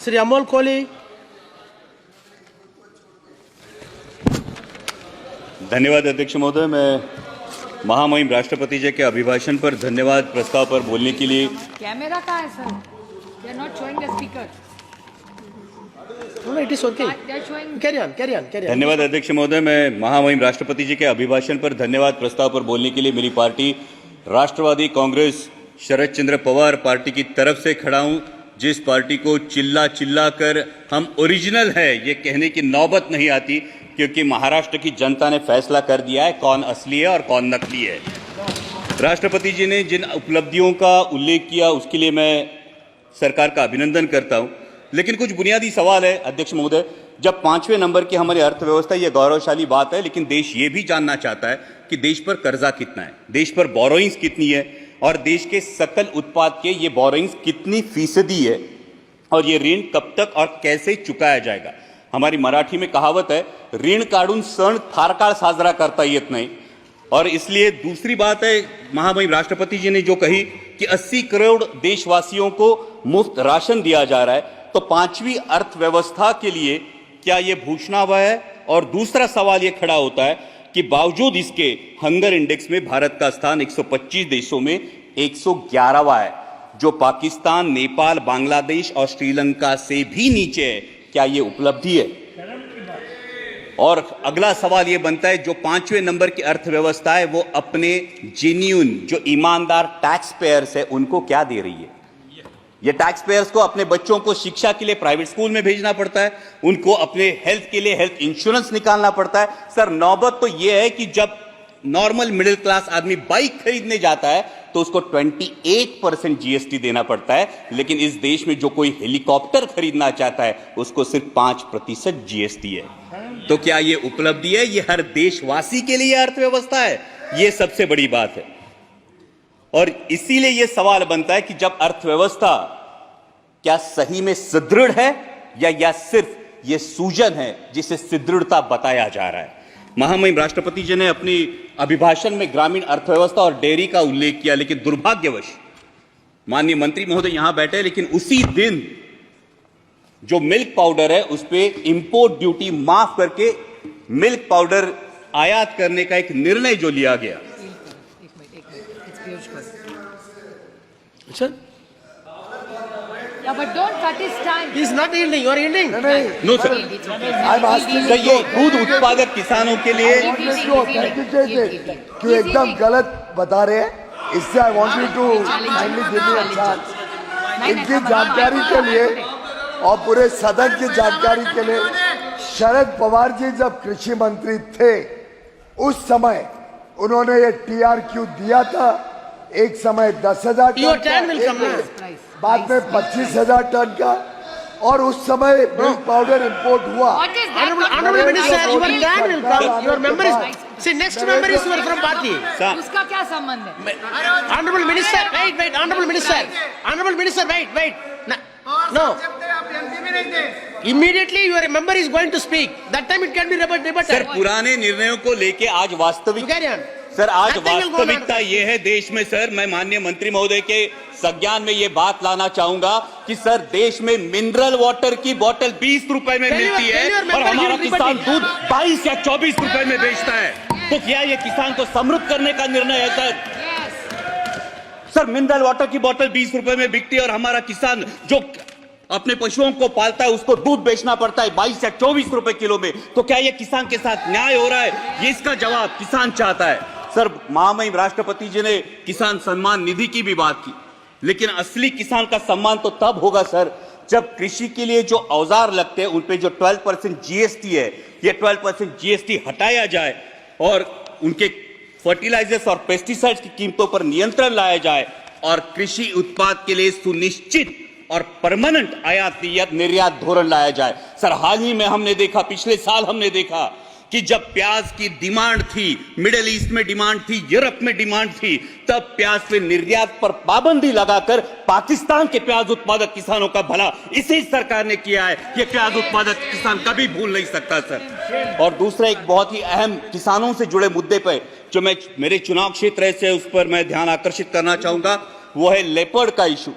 Sri Amol Kohli. धन्यवाद अध्यक्ष महोदय। मैं महामहिम राष्ट्रपति जी के अभिभाषण पर धन्यवाद प्रस्ताव पर बोलने के लिए। कैमरा कहाँ है sir? They are not showing the speaker. No, it is okay. They are showing. Carry on. धन्यवाद अध्यक्ष महोदय। मैं महामहिम राष्ट्रपति जी के अभिभाषण पर धन्यवाद प्रस्ताव पर बोलने के लिए मेरी पार्टी राष्ट्रवादी कांग्रेस शरद चंद्र पवार पार्टी की तरफ से खड़ा हूं, जिस पार्टी को चिल्ला कर हम ओरिजिनल है ये कहने की नौबत नहीं आती, क्योंकि महाराष्ट्र की जनता ने फैसला कर दिया है कौन असली है और कौन नकली है। राष्ट्रपति जी ने जिन उपलब्धियों का उल्लेख किया उसके लिए मैं सरकार का अभिनंदन करता हूं, लेकिन कुछ बुनियादी सवाल है अध्यक्ष महोदय। जब 5वें नंबर की हमारी अर्थव्यवस्था, ये गौरवशाली बात है, लेकिन देश ये भी जानना चाहता है कि देश पर कर्जा कितना है, देश पर बोरोइंग्स कितनी है और देश के सकल उत्पाद के ये बोरोइंग्स कितनी फीसदी है और ये ऋण कब तक और कैसे चुकाया जाएगा। हमारी मराठी में कहावत है, ऋण काढून सण फार काळ साजरा करता येत नाही। और इसलिए दूसरी बात है, महामहिम राष्ट्रपति जी ने जो कही कि 80 करोड़ देशवासियों को मुफ्त राशन दिया जा रहा है, तो 5वीं अर्थव्यवस्था के लिए क्या ये भूषणावह है? और दूसरा सवाल ये खड़ा होता है कि बावजूद इसके हंगर इंडेक्स में भारत का स्थान 125 देशों में 111वां है, जो पाकिस्तान, नेपाल, बांग्लादेश और श्रीलंका से भी नीचे है। क्या ये उपलब्धि है? और अगला सवाल ये बनता है, जो 5वें नंबर की अर्थव्यवस्था है वो अपने जेन्युइन जो ईमानदार टैक्स पेयर्स है उनको क्या दे रही है? ये टैक्स पेयर्स को अपने बच्चों को शिक्षा के लिए प्राइवेट स्कूल में भेजना पड़ता है, उनको अपने हेल्थ के लिए हेल्थ इंश्योरेंस निकालना पड़ता है। सर, नौबत तो ये है कि जब नॉर्मल मिडिल क्लास आदमी बाइक खरीदने जाता है तो उसको 28% जीएसटी देना पड़ता है, लेकिन इस देश में जो कोई हेलीकॉप्टर खरीदना चाहता है उसको सिर्फ 5% जीएसटी है। तो क्या ये उपलब्धि है? ये हर देशवासी के लिए अर्थव्यवस्था है? ये सबसे बड़ी बात है। और इसीलिए यह सवाल बनता है कि जब अर्थव्यवस्था क्या सही में सुदृढ़ है या सिर्फ यह सूजन है जिसे सुदृढ़ता बताया जा रहा है। महामहिम राष्ट्रपति जी ने अपनी अभिभाषण में ग्रामीण अर्थव्यवस्था और डेयरी का उल्लेख किया, लेकिन दुर्भाग्यवश माननीय मंत्री महोदय यहां बैठे, लेकिन उसी दिन जो मिल्क पाउडर है उस पर इंपोर्ट ड्यूटी माफ करके मिल्क पाउडर आयात करने का एक निर्णय जो लिया गया। Sir? Yeah, but don't cut his time. He is not yielding. You are yielding. No, sir. I'm asking sir, ये दूध उत्पादक किसानों के लिए क्यों एकदम गलत बता रहे हैं, इससे I want you to kindly give me a chance. इनकी जानकारी के लिए और पूरे सदन की जानकारी के लिए, शरद पवार जी जब कृषि मंत्री थे उस समय उन्होंने ये टीआरक्यू दिया था। एक समय 10,000 टन का, बाद में 25,000 टन का, और उस समय मिल्क पाउडर इंपोर्ट हुआ। Honorable Minister, your time will come. Your member is. See, next member is from party. उसका क्या संबंध है? Honorable Minister, wait. Honorable Minister, wait. No. Immediately your member is going to speak. That time it can be rebutted. Sir, पुराने निर्णयों को लेके आज वास्तविक, Carry on. सर आज वास्तविकता ये है देश में। सर, मैं माननीय मंत्री महोदय के संज्ञान में ये बात लाना चाहूंगा कि सर, देश में मिनरल वाटर की बोतल 20 रुपए में मिलती है और हमारा किसान दूध 22 या 24 रुपए में बेचता है। तो क्या ये किसान को समृद्ध करने का निर्णय है? सर, मिनरल वाटर की बोतल 20 रुपए में बिकती है और हमारा किसान जो अपने पशुओं को पालता है उसको दूध बेचना पड़ता है 22 या 24 रुपए किलो में। तो क्या ये किसान के साथ न्याय हो रहा है? ये इसका जवाब किसान चाहता है। सर, महामहिम राष्ट्रपति जी ने किसान सम्मान निधि की भी बात की, लेकिन असली किसान का सम्मान तो तब होगा सर जब कृषि के लिए जो औजार लगते हैं उन पे जो 12% जीएसटी है, ये 12% जीएसटी हटाया जाए और उनके फर्टिलाइजर्स और पेस्टिसाइड्स की कीमतों पर नियंत्रण लाया जाए और कृषि उत्पाद के लिए सुनिश्चित और परमानेंट आयात निर्यात धोरण लाया जाए। सर, हाल ही में हमने देखा, पिछले साल हमने देखा कि जब प्याज की डिमांड थी, मिडिल ईस्ट में डिमांड थी, यूरोप में डिमांड थी, तब प्याज पे निर्यात पर पाबंदी लगाकर पाकिस्तान के प्याज उत्पादक किसानों का भला इसी सरकार ने किया है। ये प्याज उत्पादक किसान कभी भूल नहीं सकता सर। और दूसरा एक बहुत ही अहम किसानों से जुड़े मुद्दे पर जो मैं मेरे चुनाव क्षेत्र से उस पर मैं ध्यान आकर्षित करना चाहूंगा, वो है लेपर्ड का इशू।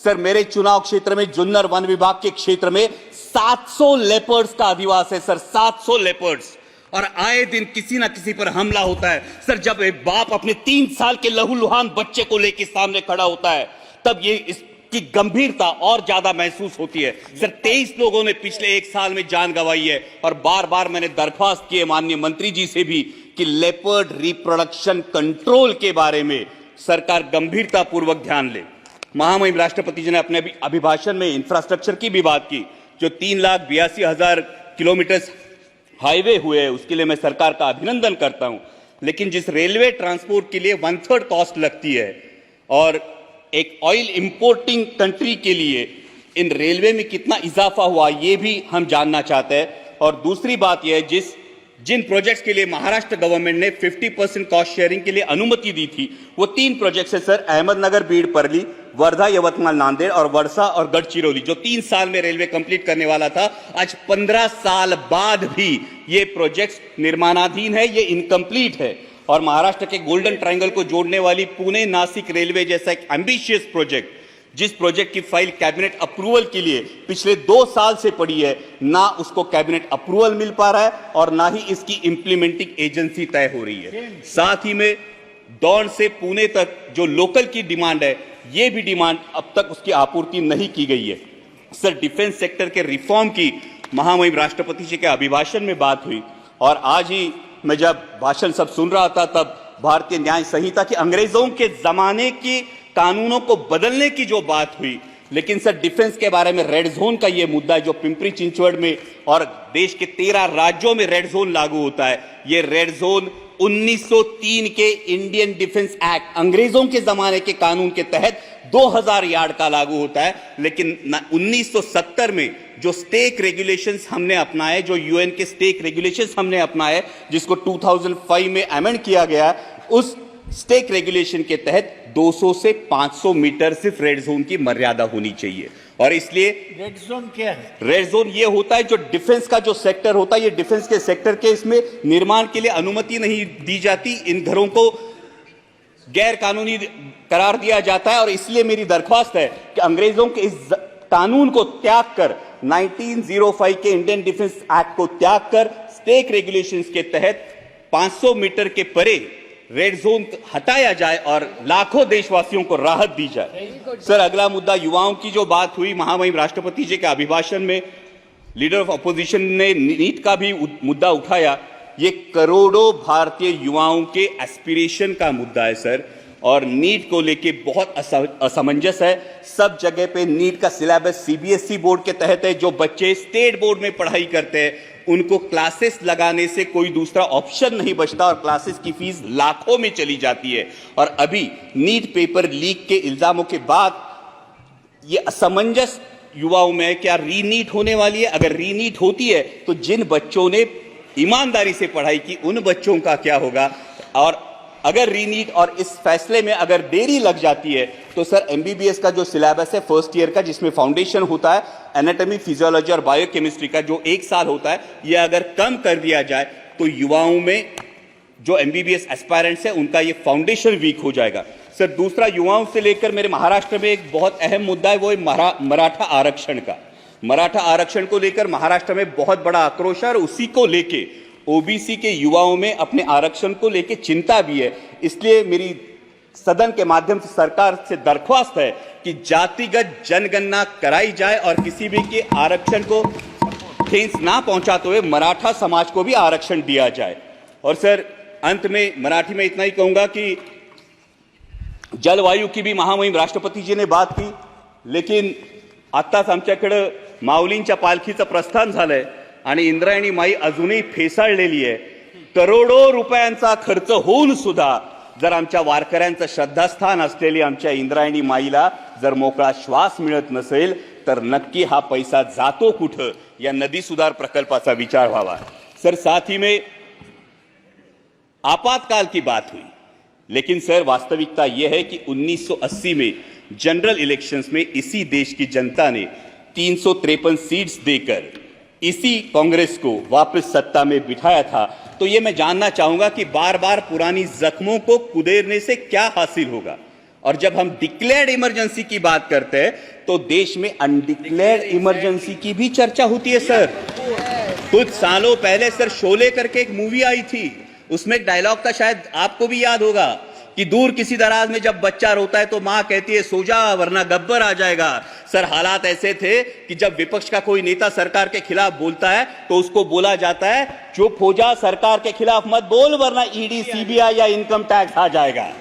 सर मेरे चुनाव क्षेत्र में जुन्नर वन विभाग के क्षेत्र में 700 लेपर्ड्स का अधिवास है सर, 700 लेपर्ड्स, और आए दिन किसी ना किसी पर हमला होता है सर। जब एक बाप अपने 3 साल के लहूलुहान बच्चे को लेकर सामने खड़ा होता है तब ये इसकी गंभीरता और ज्यादा महसूस होती है सर। 23 लोगों ने पिछले 1 साल में जान गंवाई है, और बार बार मैंने दरख्वास्त की है माननीय मंत्री जी से भी कि लेपर्ड रिप्रोडक्शन कंट्रोल के बारे में सरकार गंभीरता पूर्वक ध्यान ले। महामहिम राष्ट्रपति जी ने अपने अभिभाषण में इंफ्रास्ट्रक्चर की भी बात की। जो 3,82,000 किलोमीटर हाईवे हुए हैं उसके लिए मैं सरकार का अभिनंदन करता हूं, लेकिन जिस रेलवे ट्रांसपोर्ट के लिए 1/3 कॉस्ट लगती है और एक ऑयल इंपोर्टिंग कंट्री के लिए इन रेलवे में कितना इजाफा हुआ ये भी हम जानना चाहते हैं। और दूसरी बात यह है जिन प्रोजेक्ट्स के लिए महाराष्ट्र गवर्नमेंट ने 50% कॉस्ट शेयरिंग के लिए अनुमति दी थी वो 3 प्रोजेक्ट्स है सर, अहमदनगर बीड परली, वर्धा यवतमाल नांदेड़ और वर्षा और गढ़चिरौली, जो 3 साल में रेलवे कंप्लीट करने वाला था। आज 15 साल बाद भी ये प्रोजेक्ट्स निर्माणाधीन है, ये इनकम्प्लीट है। और महाराष्ट्र के गोल्डन ट्रायंगल को जोड़ने वाली पुणे नासिक रेलवे जैसा एक एम्बिशियस प्रोजेक्ट, जिस प्रोजेक्ट की फाइल कैबिनेट अप्रूवल के लिए पिछले 2 साल से पड़ी है, ना उसको कैबिनेट अप्रूवल मिल पा रहा है और ना ही इसकी इंप्लीमेंटिंग एजेंसी तय हो रही है। साथ ही में दौंड से पुणे तक जो लोकल की डिमांड है ये भी डिमांड अब तक उसकी आपूर्ति नहीं की गई है सर। डिफेंस सेक्टर के रिफॉर्म की महामहिम राष्ट्रपति जी के अभिभाषण में बात हुई, और आज ही मैं जब भाषण सब सुन रहा था तब भारतीय न्याय संहिता की अंग्रेजों के जमाने की कानूनों को बदलने की जो बात हुई, लेकिन सर डिफेंस के बारे में रेड जोन का ये मुद्दा जो पिंपरी चिंचवड़ में और देश के 13 राज्यों में रेड जोन लागू होता है, ये रेड जोन 1903 के इंडियन डिफेंस एक्ट अंग्रेजों के जमाने के कानून के तहत 2000 यार्ड का लागू होता है। लेकिन 1970 में जो स्टेक रेगुलेशंस हमने अपनाए, जो यूएन के स्टेक रेगुलेशंस हमने अपनाए, जिसको 2005 में अमेंड किया गया, उस स्टेक रेगुलेशन के तहत 200 से 500 मीटर सिर्फ रेड जोन की मर्यादा होनी चाहिए। और इसलिए रेड जोन क्या है? रेड जोन ये होता है जो डिफेंस का जो सेक्टर होता है, ये डिफेंस के सेक्टर के इसमें निर्माण के लिए अनुमति नहीं दी जाती, इन घरों को गैर कानूनी करार दिया जाता है। और इसलिए मेरी दरख्वास्त है कि अंग्रेजों के इस कानून को त्याग कर 1905 के इंडियन डिफेंस एक्ट को त्याग कर स्टेक रेगुलेशंस के तहत 500 मीटर के परे रेड जोन हटाया जाए और लाखों देशवासियों को राहत दी जाए। सर अगला मुद्दा युवाओं की जो बात हुई महामहिम राष्ट्रपति जी के अभिभाषण में, लीडर ऑफ अपोजिशन ने नीट का भी मुद्दा उठाया। ये करोड़ों भारतीय युवाओं के एस्पिरेशन का मुद्दा है सर, और नीट को लेके बहुत असमंजस है। सब जगह पे नीट का सिलेबस सीबीएसई बोर्ड के तहत है। जो बच्चे स्टेट बोर्ड में पढ़ाई करते हैं उनको क्लासेस लगाने से कोई दूसरा ऑप्शन नहीं बचता, और क्लासेस की फीस लाखों में चली जाती है। और अभी नीट पेपर लीक के इल्जामों के बाद ये असमंजस युवाओं में है, क्या रीनीट होने वाली है? अगर रीनीट होती है तो जिन बच्चों ने ईमानदारी से पढ़ाई की उन बच्चों का क्या होगा? और अगर रीनीट और इस फैसले में अगर देरी लग जाती है तो सर एमबीबीएस का जो सिलेबस है फर्स्ट ईयर का, जिसमें फाउंडेशन होता है एनाटॉमी, फिजियोलॉजी और बायोकेमिस्ट्री का, जो 1 साल होता है, यह अगर कम कर दिया जाए तो युवाओं में जो एमबीबीएस एस्पायरेंट्स है उनका ये फाउंडेशन वीक हो जाएगा। सर दूसरा युवाओं से लेकर मेरे महाराष्ट्र में एक बहुत अहम मुद्दा है, वो है मराठा आरक्षण का। मराठा आरक्षण को लेकर महाराष्ट्र में बहुत बड़ा आक्रोश है और उसी को लेके ओबीसी के युवाओं में अपने आरक्षण को लेकर चिंता भी है। इसलिए मेरी सदन के माध्यम से सरकार से दरख्वास्त है कि जातिगत जनगणना कराई जाए और किसी भी के आरक्षण को ठेस ना पहुंचाते हुए मराठा समाज को भी आरक्षण दिया जाए। और सर अंत में मराठी में इतना ही कहूंगा कि जलवायु की भी महामहिम राष्ट्रपति जी ने बात की, लेकिन आत्ताच आमच्याकडे माऊलींच्या पालखीचं प्रस्थान झालंय आणि इंद्रायणी माई अजूनही फेसाळलेली आहे। करोडो रुपयांचा खर्च होऊन सुद्धा जर आमच्या वारकऱ्यांचं श्रद्धास्थान असलेली आमच्या इंद्रायणी माईला जर मोकळा श्वास मिळत नसेल तर नक्की हा पैसा जातो कुठं, या नदी सुधार प्रकल्पाचा विचार व्हावा। सर साथ ही में आपातकाल की बात हुई, लेकिन सर वास्तविकता यह है कि 1980 में जनरल इलेक्शंस में इसी देश की जनता ने 353 सीट्स देकर इसी कांग्रेस को वापस सत्ता में बिठाया था। तो ये मैं जानना चाहूंगा कि बार बार पुरानी जख्मों को कुदेरने से क्या हासिल होगा? और जब हम डिक्लेयर्ड इमरजेंसी की बात करते हैं तो देश में अनडिक्लेयर्ड इमरजेंसी की भी चर्चा होती है सर। कुछ सालों पहले सर शोले करके एक मूवी आई थी, उसमें एक डायलॉग था, शायद आपको भी याद होगा, कि दूर किसी दराज में जब बच्चा रोता है तो मां कहती है सो जा वरना गब्बर आ जाएगा। सर हालात ऐसे थे कि जब विपक्ष का कोई नेता सरकार के खिलाफ बोलता है तो उसको बोला जाता है चुप हो जा, सरकार के खिलाफ मत बोल वरना ईडी सीबीआई या इनकम टैक्स आ जाएगा।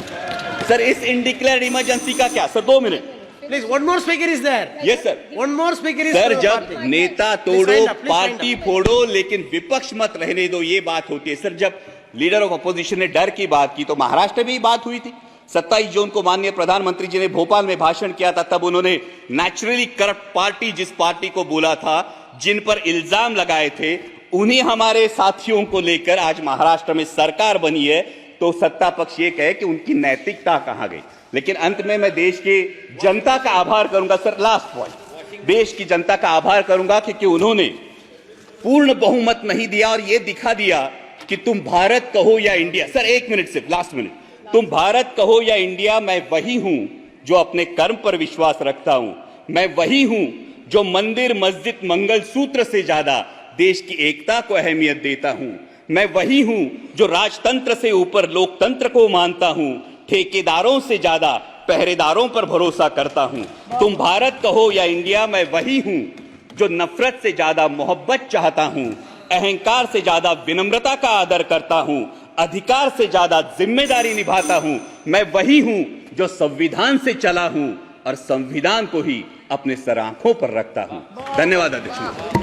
सर इस इनडिक्लेयर्ड इमरजेंसी का क्या? Sir 2 minute Please, one more speaker is there. Yes sir. One more speaker is sir for the जब party. नेता Please तोड़ो stand up, please stand party up. फोड़ो लेकिन विपक्ष मत रहने दो, ये बात होती है। सर जब लीडर ऑफ अपोजिशन ने डर की बात की तो महाराष्ट्र में ही बात हुई थी। 27 जून को माननीय प्रधानमंत्री जी ने भोपाल में भाषण किया था, तब उन्होंने नेचुरली करप्ट पार्टी जिस पार्टी को बोला था, जिन पर इल्जाम लगाए थे, उन्हीं हमारे साथियों को लेकर आज महाराष्ट्र में सरकार बनी है। तो सत्ता पक्ष ये कहे कि उनकी नैतिकता कहां गई। लेकिन अंत में मैं देश की जनता का आभार करूंगा सर, लास्ट पॉइंट, देश की जनता का आभार करूंगा क्योंकि उन्होंने पूर्ण बहुमत नहीं दिया और यह दिखा दिया कि तुम भारत कहो या इंडिया। सर 1 मिनट सिर्फ, लास्ट मिनट, तुम भारत कहो या इंडिया, मैं वही हूं जो अपने कर्म पर विश्वास रखता हूं। मैं वही हूं जो मंदिर मस्जिद मंगल सूत्र से ज्यादा देश की एकता को अहमियत देता हूं। मैं वही हूं जो राजतंत्र से ऊपर लोकतंत्र को मानता हूं, ठेकेदारों से ज्यादा पहरेदारों पर भरोसा करता हूं। तुम भारत कहो या इंडिया, मैं वही हूं जो नफरत से ज्यादा मोहब्बत चाहता हूं, अहंकार से ज्यादा विनम्रता का आदर करता हूं, अधिकार से ज्यादा जिम्मेदारी निभाता हूं। मैं वही हूं जो संविधान से चला हूं और संविधान को ही अपने सर आंखों पर रखता हूं। धन्यवाद अध्यक्ष।